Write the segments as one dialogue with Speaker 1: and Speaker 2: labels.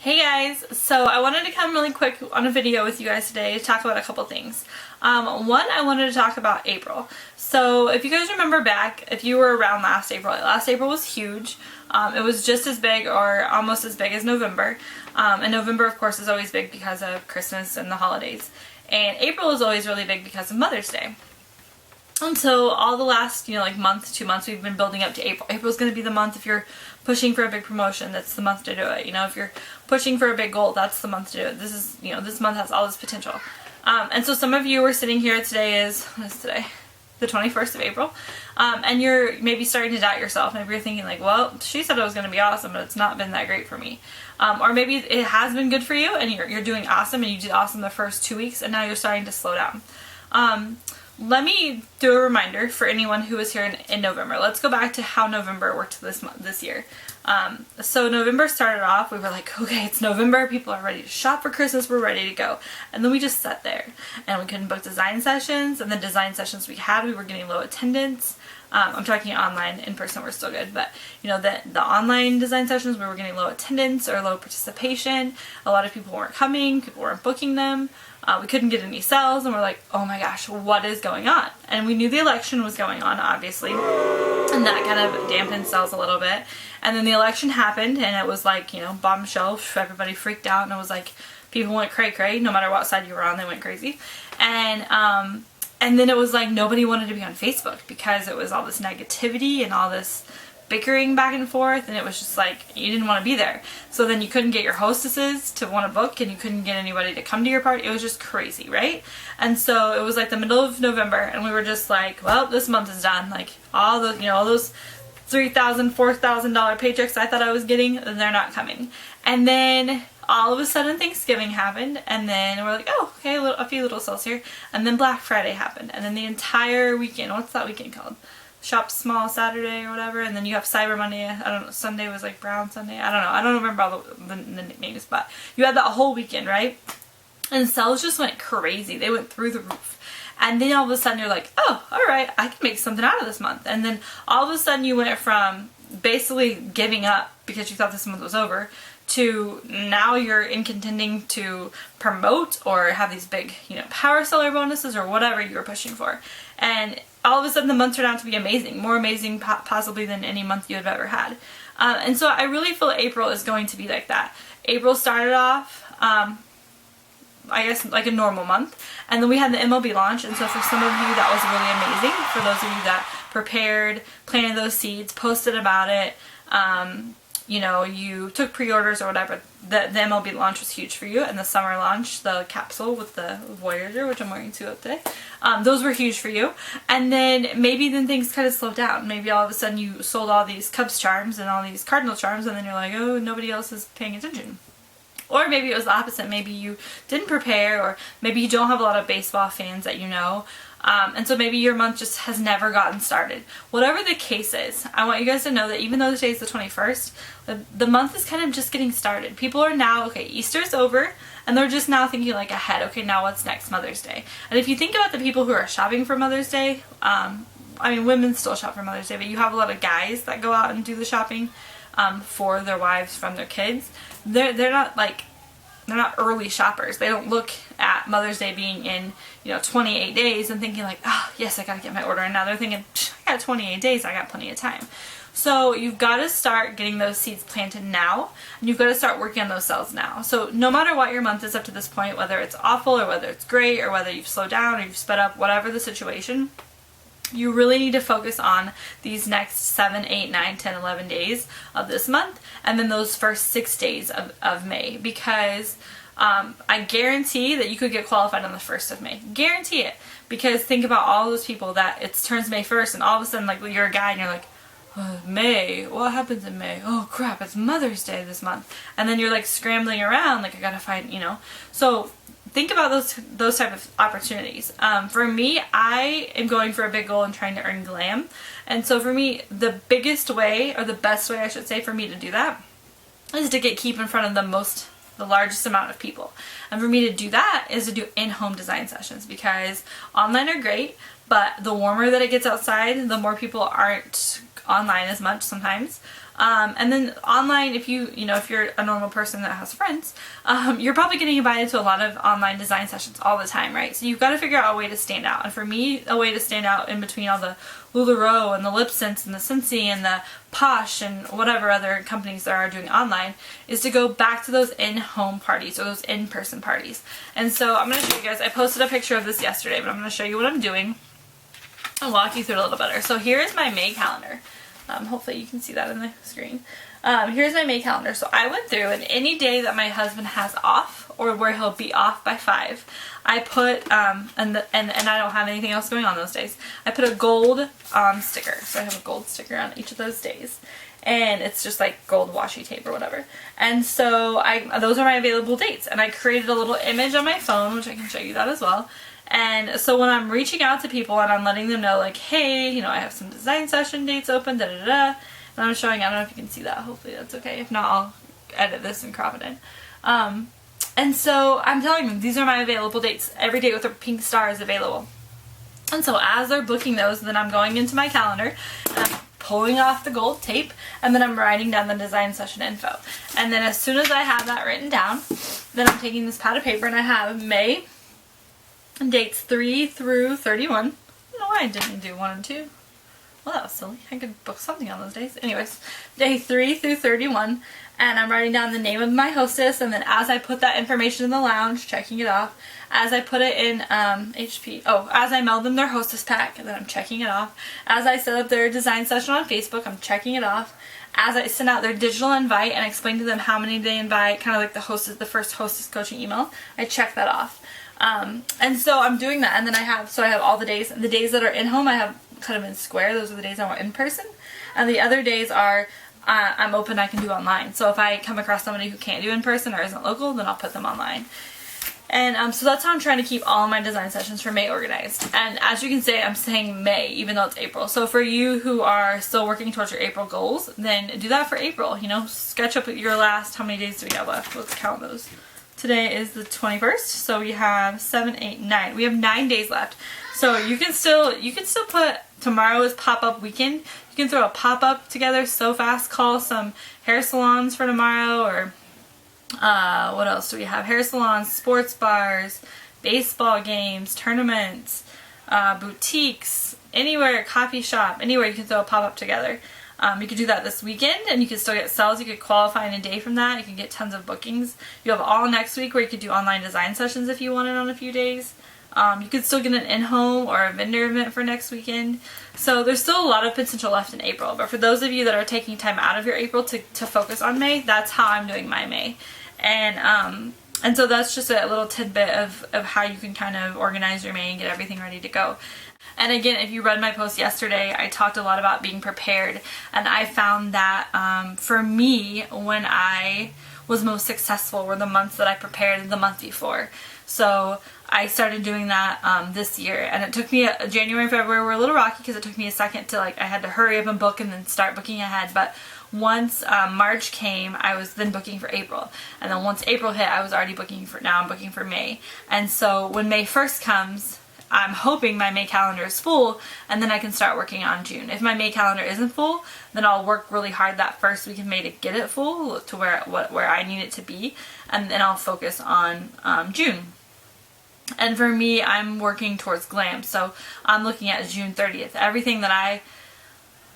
Speaker 1: Hey guys, so I wanted to come really quick on a video with you guys today to talk about a couple things. One, I wanted to talk about April. So if you guys remember back, if you were around last April was huge. It was just as big or almost as big as November. And November of course is always big because of Christmas and the holidays. And April is always really big because of Mother's Day. And so all the last, month, 2 months, we've been building up to April. April's going to be the month if you're pushing for a big promotion, that's the month to do it. If you're pushing for a big goal, that's the month to do it. This month has all this potential. And so some of you are sitting here, what is today? The 21st of April. And you're maybe starting to doubt yourself. Maybe you're thinking like, well, she said it was going to be awesome, but it's not been that great for me. Or maybe it has been good for you and you're doing awesome and you did awesome the first 2 weeks and now you're starting to slow down. Let me do a reminder for anyone who was here in November. Let's go back to how November worked this year. So November started off, we were like, okay, it's November, people are ready to shop for Christmas, we're ready to go. And then we just sat there and we couldn't book design sessions, and the design sessions we were getting low attendance. I'm talking online, in person we're still good, but the online design sessions, we were getting low attendance or low participation. A lot of people weren't coming, people weren't booking them. We couldn't get any sales, and we're like, oh my gosh, what is going on? And we knew the election was going on, obviously, and that kind of dampened sales a little bit. And then the election happened, and it was like, bombshell, everybody freaked out, and it was like, people went cray-cray, no matter what side you were on, they went crazy. And then it was like, nobody wanted to be on Facebook, because it was all this negativity, and all this bickering back and forth, and it was just like you didn't want to be there. So then you couldn't get your hostesses to want to book, and you couldn't get anybody to come to your party. It was just crazy, right? And so it was like the middle of November, and we were just like, well, this month is done. Like all those, all those $3,000, $4,000 paychecks I thought I was getting, they're not coming. And then all of a sudden Thanksgiving happened, and then we're like, oh, okay, a few little sales here. And then Black Friday happened, and then the entire weekend, what's that weekend called? Shop Small Saturday or whatever, and then you have Cyber Monday, I don't know, Sunday was like Brown Sunday, I don't know, I don't remember all the nicknames, but you had that whole weekend, right? And sales just went crazy, they went through the roof. And then all of a sudden you're like, oh, alright, I can make something out of this month. And then all of a sudden you went from basically giving up because you thought this month was over, to now you're in contending to promote or have these big, power seller bonuses or whatever you were pushing for. And all of a sudden the months turned out to be amazing, more amazing possibly than any month you have ever had. And so I really feel April is going to be like that. April started off, I guess, like a normal month, and then we had the MLB launch, and so for some of you that was really amazing. For those of you that prepared, planted those seeds, posted about it, you took pre-orders or whatever, the MLB launch was huge for you, and the summer launch, the capsule with the Voyager, which I'm wearing too up today, those were huge for you. And then maybe things kind of slowed down. Maybe all of a sudden you sold all these Cubs charms and all these Cardinal charms, and then you're like, oh, nobody else is paying attention. Or maybe it was the opposite. Maybe you didn't prepare, or maybe you don't have a lot of baseball fans that you know. And so maybe your month just has never gotten started. Whatever the case is, I want you guys to know that even though today is the 21st, the month is kind of just getting started. People are now, okay, Easter's over, and they're just now thinking like ahead, okay, now what's next? Mother's Day. And if you think about the people who are shopping for Mother's Day, women still shop for Mother's Day, but you have a lot of guys that go out and do the shopping for their wives from their kids. They're not early shoppers. They don't look at Mother's Day being in 28 days and thinking like, oh yes, I gotta get my order in now. They're thinking, I got 28 days, I got plenty of time. So you've got to start getting those seeds planted now, and you've got to start working on those sales now. So no matter what your month is up to this point, whether it's awful or whether it's great or whether you've slowed down or you've sped up, whatever the situation, you really need to focus on these next 7, 8, 9, 10, 11 days of this month, and then those first 6 days of May, because I guarantee that you could get qualified on the 1st of May. Guarantee it. Because think about all those people that it turns May 1st, and all of a sudden, like, you're a guy and you're like, oh, May, what happens in May? Oh crap, it's Mother's Day this month. And then you're like scrambling around, like I gotta find, So think about those type of opportunities. For me, I am going for a big goal and trying to earn glam. And so for me, the biggest way, or the best way I should say for me to do that, is to keep in front of the largest amount of people. And for me to do that is to do in-home design sessions, because online are great, but the warmer that it gets outside, the more people aren't online as much sometimes. And then online, if if you're a normal person that has friends, you're probably getting invited to a lot of online design sessions all the time, right? So you've got to figure out a way to stand out. And for me, a way to stand out in between all the LuLaRoe and the LipSense and the Scentsy and the Posh and whatever other companies there are doing online is to go back to those in-home parties or those in-person parties. And so I'm going to show you guys, I posted a picture of this yesterday, but I'm going to show you what I'm doing and walk you through it a little better. So here is my May calendar. Hopefully you can see that in the screen. Here's my May calendar. So I went through, and any day that my husband has off or where he'll be off by 5, I put, and I don't have anything else going on those days, I put a gold sticker. So I have a gold sticker on each of those days. And it's just like gold washi tape or whatever. And so those are my available dates. And I created a little image on my phone, which I can show you that as well. And so when I'm reaching out to people and I'm letting them know, like, hey, I have some design session dates open, and I'm showing, I don't know if you can see that, hopefully that's okay. If not, I'll edit this and crop it in. And so I'm telling them, these are my available dates. Every date with a pink star is available. And so as they're booking those, then I'm going into my calendar, and I'm pulling off the gold tape, and then I'm writing down the design session info. And then as soon as I have that written down, then I'm taking this pad of paper, and I have May dates 3 through 31. I don't know why I didn't do 1 and 2. Well, that was silly. I could book something on those days. Anyways, day 3 through 31, and I'm writing down the name of my hostess, and then as I put that information in the lounge, checking it off, as I put it in as I mail them their hostess pack, and then I'm checking it off, as I set up their design session on Facebook, I'm checking it off, as I send out their digital invite and explain to them how many they invite, kind of like the first hostess coaching email, I check that off. And so I'm doing that, and then I have all the days. The days that are in home I have kind of in square. Those are the days I want in person, and the other days are I'm open, I can do online. So if I come across somebody who can't do in person or isn't local, then I'll put them online. And so that's how I'm trying to keep all my design sessions for May organized. And as you can see, I'm saying May even though it's April. So for you who are still working towards your April goals, then do that for April. Sketch up your last, how many days do we have left? Let's count those. Today is the 21st, so we have 7, 8, 9. We have 9 days left. So you can still put tomorrow is pop-up weekend. You can throw a pop-up together so fast. Call some hair salons for tomorrow, or what else do we have? Hair salons, sports bars, baseball games, tournaments, boutiques, anywhere, coffee shop, anywhere you can throw a pop-up together. You could do that this weekend, and you could still get sales. You could qualify in a day from that. You can get tons of bookings. You have all next week where you could do online design sessions if you wanted on a few days. You could still get an in-home or a vendor event for next weekend. So there's still a lot of potential left in April. But for those of you that are taking time out of your April to focus on May, that's how I'm doing my May. And so that's just a little tidbit of how you can kind of organize your May and get everything ready to go. And again, if you read my post yesterday, I talked a lot about being prepared. And I found that for me, when I was most successful were the months that I prepared the month before. So I started doing that this year. And it took me, January and February were a little rocky because it took me a second to, I had to hurry up and book and then start booking ahead. But once March came, I was then booking for April. And then once April hit, I was already booking for, now I'm booking for May. And so when May 1st comes, I'm hoping my May calendar is full, and then I can start working on June. If my May calendar isn't full, then I'll work really hard that first week of May to get it full to where I need it to be, and then I'll focus on June. And for me, I'm working towards glam, so I'm looking at June 30th. Everything that I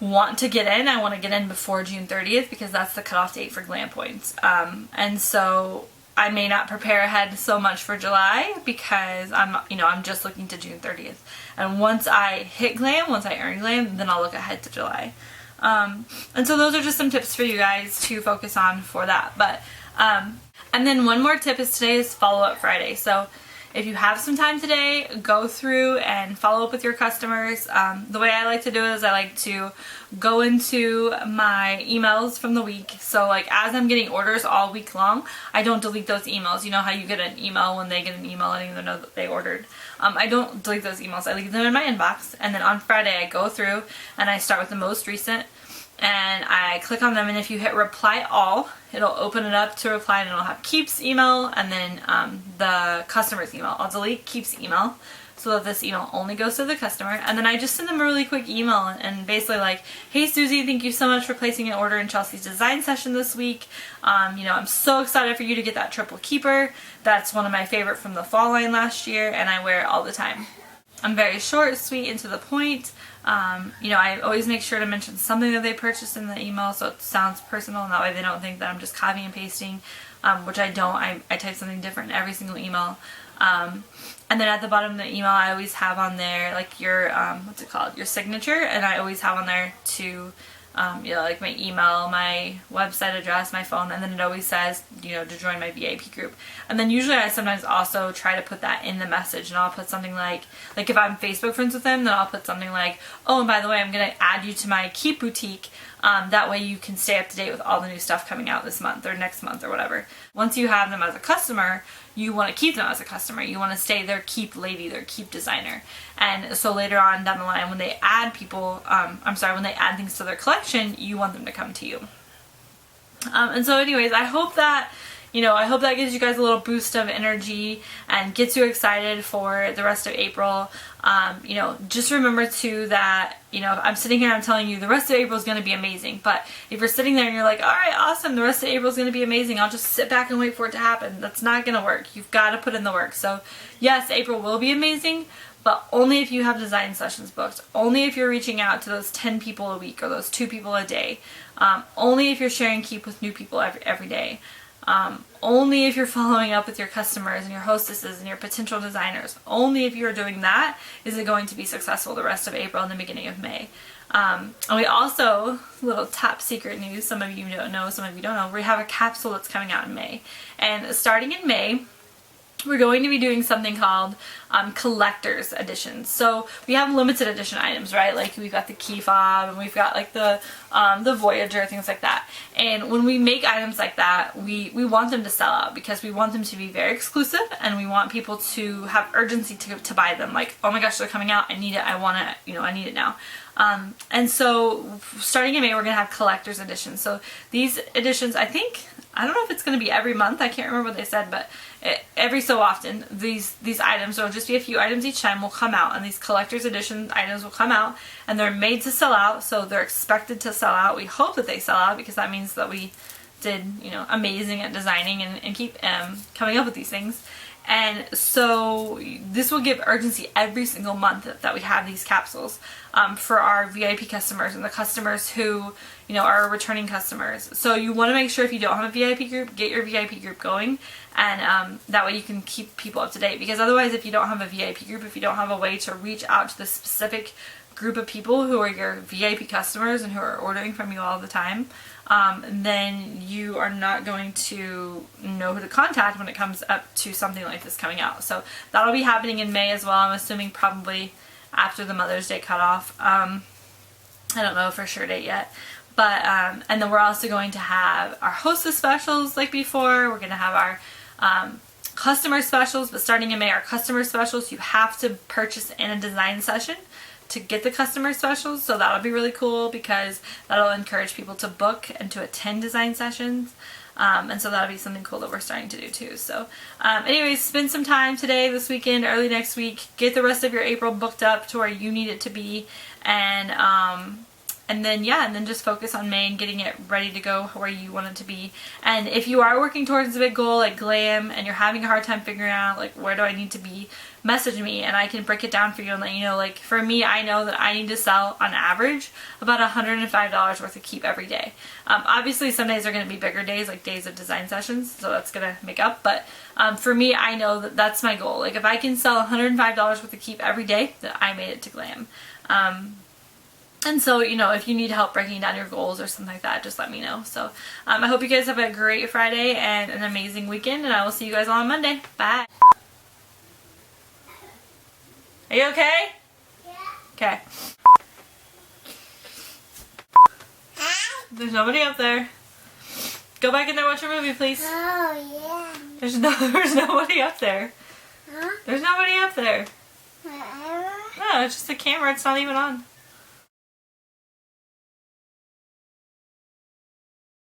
Speaker 1: want to get in, I want to get in before June 30th because that's the cutoff date for glam points. And so I may not prepare ahead so much for July because I'm just looking to June 30th. And once I hit glam, once I earn glam, then I'll look ahead to July. And so those are just some tips for you guys to focus on for that. But and then one more tip is today is Follow-Up Friday. So if you have some time today, go through and follow up with your customers. The way I like to do it is I like to go into my emails from the week. So as I'm getting orders all week long, I don't delete those emails. You know how you get an email when they get an email letting them know that they ordered. I don't delete those emails. I leave them in my inbox. And then on Friday I go through and I start with the most recent. And I click on them, and if you hit reply all, it'll open it up to reply, and it'll have Keep's email and then the customer's email. I'll delete Keep's email so that this email only goes to the customer. And then I just send them a really quick email and basically like, hey Susie, thank you so much for placing an order in Chelsea's design session this week. You know, I'm so excited for you to get that triple keeper. That's one of my favorite from the fall line last year, and I wear it all the time. I'm very short, sweet, and to the point. You know, I always make sure to mention something that they purchased in the email so it sounds personal, and that way they don't think that I'm just copying and pasting, which I don't. I type something different in every single email. And then at the bottom of the email, I always have on there like your, what's it called, your signature, and I always have on there to, you know, like my email, my website address, my phone, and then it always says, you know, to join my VIP group. And then usually I sometimes also try to put that in the message, and I'll put something like if I'm Facebook friends with them, then I'll put something like, oh, and by the way, I'm going to add you to my Keep boutique. That way you can stay up to date with all the new stuff coming out this month or next month or whatever. Once you have them as a customer, you want to keep them as a customer. You want to stay their Keep lady, their Keep designer. And so later on down the line, when they add people, when they add things to their collection, you want them to come to you. And so anyways, I hope that gives you guys a little boost of energy and gets you excited for the rest of April. You know, just remember too that, you know, I'm sitting here, I'm telling you the rest of April is going to be amazing. But if you're sitting there and you're like, all right, awesome, the rest of April is going to be amazing, I'll just sit back and wait for it to happen. That's not going to work. You've got to put in the work. So yes, April will be amazing, but only if you have design sessions booked. Only if you're reaching out to those 10 people a week or those 2 people a day. Only if you're sharing Keep with new people every day. Only if you're following up with your customers and your hostesses and your potential designers. Only if you're doing that is it going to be successful the rest of April and the beginning of May. And we also, little top secret news, some of you don't know, some of you don't know, we have a capsule that's coming out in May. And starting in May, we're going to be doing something called collector's editions. So we have limited edition items, right? Like we've got the key fob and we've got like the Voyager, things like that. And when we make items like that, we want them to sell out because we want them to be very exclusive and we want people to have urgency to buy them. Like, oh my gosh, they're coming out, I need it, I want it, you know, I need it now. And so starting in May, we're going to have collector's editions. So these editions, I don't know if it's going to be every month, I can't remember what they said, but every so often these items, there will just be a few items each time, will come out, and these collector's edition items will come out, and they're made to sell out, so they're expected to sell out. We hope that they sell out because that means that we did, you know, amazing at designing and keep coming up with these things. And so this will give urgency every single month that we have these capsules for our VIP customers and the customers who, you know, are returning customers. So you want to make sure if you don't have a VIP group, get your VIP group going, and that way you can keep people up to date. Because otherwise, if you don't have a VIP group, if you don't have a way to reach out to the specific group of people who are your VIP customers and who are ordering from you all the time, then you are not going to know who to contact when it comes up to something like this coming out. So that'll be happening in May as well. I'm assuming probably after the Mother's Day cutoff. I don't know for sure date yet. But, and then we're also going to have our hostess specials like before. We're going to have our customer specials, but starting in May, our customer specials, you have to purchase in a design session to get the customer specials. So that'll be really cool because that'll encourage people to book and to attend design sessions. And so that'll be something cool that we're starting to do too. So anyways, spend some time today, this weekend, early next week. Get the rest of your April booked up to where you need it to be. And then just focus on May and getting it ready to go where you want it to be. And if you are working towards a big goal like glam and you're having a hard time figuring out like where do I need to be, message me and I can break it down for you and let you know. Like for me, I know that I need to sell on average about $105 worth of Keep every day. Obviously some days are going to be bigger days, like days of design sessions, so that's going to make up. But for me, I know that that's my goal. Like if I can sell $105 worth of Keep every day, then I made it to glam. And so, you know, if you need help breaking down your goals or something like that, just let me know. So, I hope you guys have a great Friday and an amazing weekend, and I will see you guys all on Monday. Bye. Are you okay? Yeah. Okay. There's nobody up there. Go back in there and watch your movie, please.
Speaker 2: Oh, yeah.
Speaker 1: There's nobody up there.
Speaker 2: Huh?
Speaker 1: There's nobody up there.
Speaker 2: Whatever.
Speaker 1: No, it's just the camera. It's not even on.